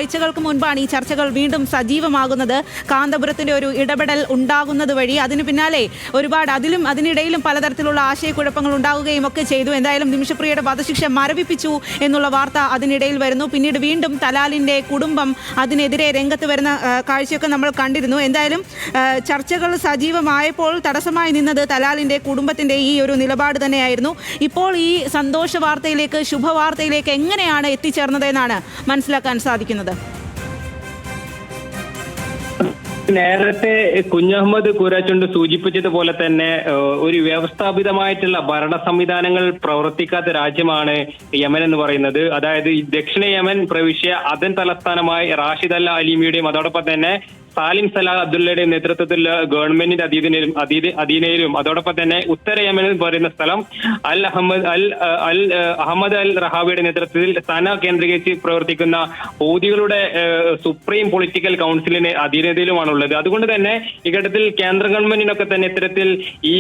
ആഴ്ചകൾക്ക് മുൻപാണ് ഈ ചർച്ചകൾ വീണ്ടും സജീവമാകുന്നത്. കാന്തപുരത്തിന്റെ ഒരു ഇടപെടൽ ഉണ്ടാകുന്നത് വഴി അതിന് പിന്നാലെ ഒരുപാട് അതിനിടയിലും പലതരത്തിലുള്ള ആശയക്കുഴപ്പങ്ങൾ ഉണ്ടാവുകയും ഒക്കെ ചെയ്തു. എന്തായാലും നിമിഷപ്രിയയുടെ വധശിക്ഷ മരവിപ്പിച്ചു എന്നുള്ള വാർത്ത അതിനിടയിൽ വരുന്നു. പിന്നീട് വീണ്ടും തലാലിന്റെ കുടുംബം അതിനെതിരെ രംഗത്ത് വരുന്ന കാഴ്ചയൊക്കെ നമ്മൾ കണ്ടിരുന്നു. എന്തായാലും ചർച്ചകൾ സജീവമായപ്പോൾ തടസ്സമായി നിന്നത് തലാലിന്റെ കുടുംബത്തിന്റെ ഈ ഒരു നിലപാട് തന്നെയായിരുന്നു. ഇപ്പോൾ ഈ സന്തോഷ വാർത്തയിലേക്ക്, ശുഭവാർത്തയിലേക്ക് എങ്ങനെയാണ് എത്തിച്ചേർന്നത് എന്നാണ് മനസ്സിലാക്കാൻ സാധിക്കുന്നത്. നേരത്തെ കുഞ്ഞഹമ്മദ് കൂരാച്ചുണ്ട് സൂചിപ്പിച്ചതുപോലെ തന്നെ ഒരു വ്യവസ്ഥാപിതമായിട്ടുള്ള ഭരണ സംവിധാനങ്ങൾ പ്രവർത്തിക്കാത്ത രാജ്യമാണ് യമൻ എന്ന് പറയുന്നത്. അതായത് ദക്ഷിണ യമൻ പ്രവിശ്യ അദൻ തലസ്ഥാനമായ റാഷിദ് അൽ അലീമിയുടെയും അതോടൊപ്പം തന്നെ സാലിം സലാഹ് അബ്ദുള്ളയുടെയും നേതൃത്വത്തിലുള്ള ഗവൺമെന്റിന്റെ അധീനയിലും അതോടൊപ്പം തന്നെ ഉത്തര യമൻ എന്ന് പറയുന്ന സ്ഥലം അഹമ്മദ് അൽ റഹാബിയുടെ നേതൃത്വത്തിൽ സന കേന്ദ്രീകരിച്ച് പ്രവർത്തിക്കുന്ന ഹൂതികളുടെ സുപ്രീം പൊളിറ്റിക്കൽ കൗൺസിലിന് അധീനതയിലുമാണുള്ളത്. അതുകൊണ്ട് തന്നെ ഈ ഘട്ടത്തിൽ കേന്ദ്ര ഗവൺമെന്റിനൊക്കെ തന്നെ ഇത്തരത്തിൽ ഈ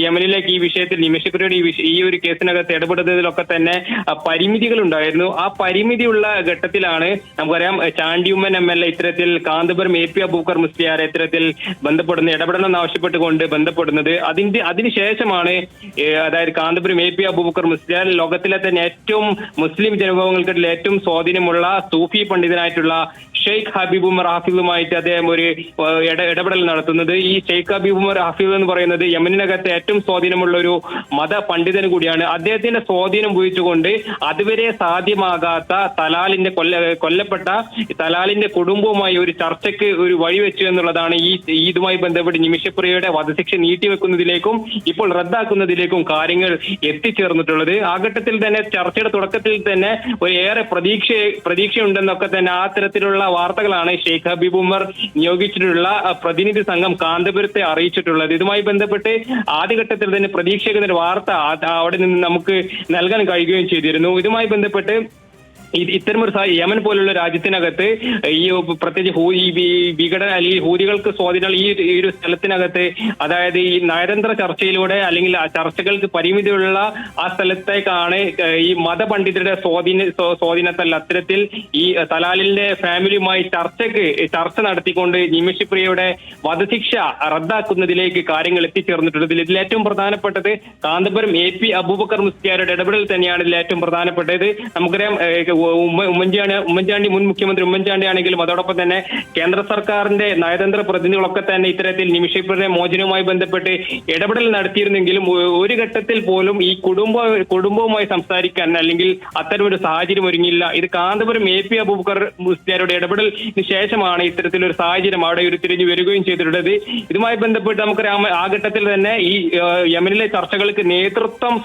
യമനിലേക്ക് ഈ വിഷയത്തിൽ നിമിഷപ്രിയയുടെ ഈ ഒരു കേസിനകത്ത് ഇടപെടുന്നതിലൊക്കെ തന്നെ പരിമിതികൾ ഉണ്ടായിരുന്നു. ആ പരിമിതിയുള്ള ഘട്ടത്തിലാണ് നമുക്കറിയാം ചാണ്ടിയുമ്മൻ MLA ഇത്തരത്തിൽ കാന്തപുരം AP അബൂബക്കർ മുസ്ലിയാരെ ഇത്തരത്തിൽ ഇടപെടണം ആവശ്യപ്പെട്ടുകൊണ്ട് ബന്ധപ്പെടുന്നത്. അതിനുശേഷമാണ് അതായത് കാന്തപുരം AP അബൂബക്കർ മുസ്ലിയാർ ലോകത്തിലെ തന്നെ ഏറ്റവും മുസ്ലിം ജനവിഭാഗങ്ങൾക്കിടയിൽ ഏറ്റവും സ്വാധീനമുള്ള സൂഫി പണ്ഡിതനായിട്ടുള്ള ഷെയ്ഖ് ഹബീബ് ഉമർ ഹാഫിദുമായിട്ട് അദ്ദേഹം ഒരു ഇടപെടൽ നടത്തുന്നത്. ഈ ഷെയ്ഖ് ഹബീബ് ഉമർ ഹാഫിദ് എന്ന് പറയുന്നത് യമനിനകത്ത് ഏറ്റവും സ്വാധീനമുള്ള ഒരു മത പണ്ഡിതന് കൂടിയാണ്. അദ്ദേഹത്തിന്റെ സ്വാധീനം ഉപയോഗിച്ചുകൊണ്ട് അതുവരെ സാധ്യമാകാത്ത തലാലിന്റെ കൊല്ലപ്പെട്ട തലാലിന്റെ കുടുംബവുമായി ഒരു ചർച്ചയ്ക്ക് ഒരു വഴിവെച്ചു എന്നുള്ളതാണ് ഇതുമായി ബന്ധപ്പെട്ട് നിമിഷപ്രിയയുടെ വധശിക്ഷ നീട്ടിവെക്കുന്നതിലേക്കും ഇപ്പോൾ റദ്ദാക്കുന്നതിലേക്കും കാര്യങ്ങൾ എത്തിച്ചേർന്നിട്ടുള്ളത്. ആ ഘട്ടത്തിൽ തന്നെ ചർച്ചയുടെ തുടക്കത്തിൽ തന്നെ ഒരു ഏറെ പ്രതീക്ഷയുണ്ടെന്നൊക്കെ തന്നെ ആ തരത്തിലുള്ള വാർത്തകളാണ് ഷെയ്ഖ് ഹബീബ് ഉമർ നിയോഗിച്ചിട്ടുള്ള പ്രതിനിധി സംഘം കാന്തപുരത്തെ അറിയിച്ചിട്ടുള്ളത്. ഇതുമായി ബന്ധപ്പെട്ട് ആദ്യഘട്ടത്തിൽ തന്നെ പ്രതീക്ഷിക്കുന്ന ഒരു വാർത്ത അവിടെ നിന്ന് നമുക്ക് നൽകാൻ കഴിയുകയും ചെയ്തിരുന്നു. ഇതുമായി ബന്ധപ്പെട്ട് ഇത്തരമൊരു യമൻ പോലുള്ള രാജ്യത്തിനകത്ത് ഈ പ്രത്യേകിച്ച് വിഘടന അല്ലെങ്കിൽ ഹൂതികൾക്ക് സ്വാധീനം ഈ ഒരു സ്ഥലത്തിനകത്ത് അതായത് ഈ നയതന്ത്ര ചർച്ചയിലൂടെ അല്ലെങ്കിൽ ആ ചർച്ചകൾക്ക് പരിമിതിയുള്ള ആ സ്ഥലത്തേക്കാണ് ഈ മതപണ്ഡിതരുടെ സ്വാധീനത്തല്ല അത്തരത്തിൽ ഈ തലാലിന്റെ ഫാമിലിയുമായി ചർച്ച നടത്തിക്കൊണ്ട് നിമിഷപ്രിയയുടെ വധശിക്ഷ റദ്ദാക്കുന്നതിലേക്ക് കാര്യങ്ങൾ എത്തിച്ചേർന്നിട്ടുള്ളത്. ഇതിൽ ഏറ്റവും പ്രധാനപ്പെട്ടത് കാന്തപുരം AP അബൂബക്കർ മുസ്ലിയാരുടെ ഇടപെടൽ തന്നെയാണ് ഇതിൽ ഏറ്റവും പ്രധാനപ്പെട്ടത്. നമുക്കറിയാം ഉമ്മൻചാണ്ടി മുൻ മുഖ്യമന്ത്രി ഉമ്മൻചാണ്ടി ആണെങ്കിലും അതോടൊപ്പം തന്നെ കേന്ദ്ര സർക്കാരിന്റെ നയതന്ത്ര പ്രതിനിധികളൊക്കെ തന്നെ ഇത്തരത്തിൽ നിമിഷപ്രിയയുടെ മോചനവുമായി ബന്ധപ്പെട്ട് ഇടപെടൽ നടത്തിയിരുന്നെങ്കിലും ഒരു ഘട്ടത്തിൽ പോലും ഈ കുടുംബവുമായി സംസാരിക്കാൻ അല്ലെങ്കിൽ അത്തരമൊരു സാഹചര്യം ഒരുങ്ങിയില്ല. ഇത് കാന്തപുരം AP അബൂബക്കർ മുസ്ലിയാരുടെ ഇടപെടലിന് ശേഷമാണ് ഇത്തരത്തിലൊരു സാഹചര്യം അവിടെ ഉരുത്തിരിഞ്ഞു വരികയും ചെയ്തിട്ടുള്ളത്. ഇതുമായി ബന്ധപ്പെട്ട് നമുക്കറിയാം ആ ഘട്ടത്തിൽ തന്നെ ഈ യമനിലെ ചർച്ചകൾക്ക് നേതൃത്വം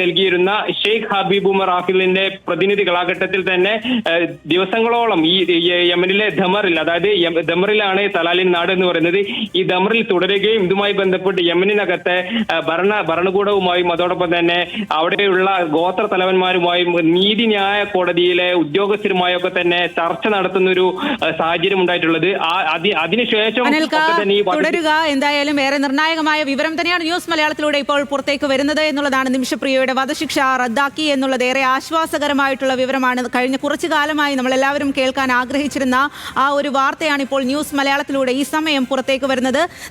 നൽകിയിരുന്ന ഷെയ്ഖ് ഹബീബ് ഉമർ ഹാഫിദിന്റെ പ്രതിനിധികൾ ആ ഘട്ടത്തിൽ തന്നെ ദിവസങ്ങളോളം ഈ യമനിലെ ധമറിൽ, അതായത് ധമറിലാണ് തലാലിൻ നാട് എന്ന് പറയുന്നത്, ഈ ധമറിൽ തുടരുകയും ഇതുമായി ബന്ധപ്പെട്ട് യമനിനകത്തെ ഭരണകൂടവുമായും അതോടൊപ്പം തന്നെ അവിടെയുള്ള ഗോത്ര തലവന്മാരുമായും നീതിന്യായ കോടതിയിലെ ഉദ്യോഗസ്ഥരുമായും ഒക്കെ തന്നെ ചർച്ച നടത്തുന്ന ഒരു സാഹചര്യം ഉണ്ടായിട്ടുള്ളത്. അതിനുശേഷം തുടരുക. എന്തായാലും വേറെ നിർണായകമായ വിവരം തന്നെയാണ് ന്യൂസ് മലയാളത്തിലൂടെ ഇപ്പോൾ പുറത്തേക്ക് വരുന്നത് എന്നുള്ളതാണ്. നിമിഷപ്രിയയുടെ വധശിക്ഷ റദ്ദാക്കി എന്നുള്ളത് ഏറെ ആശ്വാസകരമായിട്ടുള്ള വിവരമാണ്. കഴിഞ്ഞ കുറച്ചു കാലമായി നമ്മളെല്ലാവരും കേൾക്കാൻ ആഗ്രഹിച്ചിരുന്ന ആ ഒരു വാർത്തയാണ് ഇപ്പോൾ ന്യൂസ് മലയാളത്തിലൂടെ ഈ സമയം പുറത്തേക്ക് വരുന്നത്.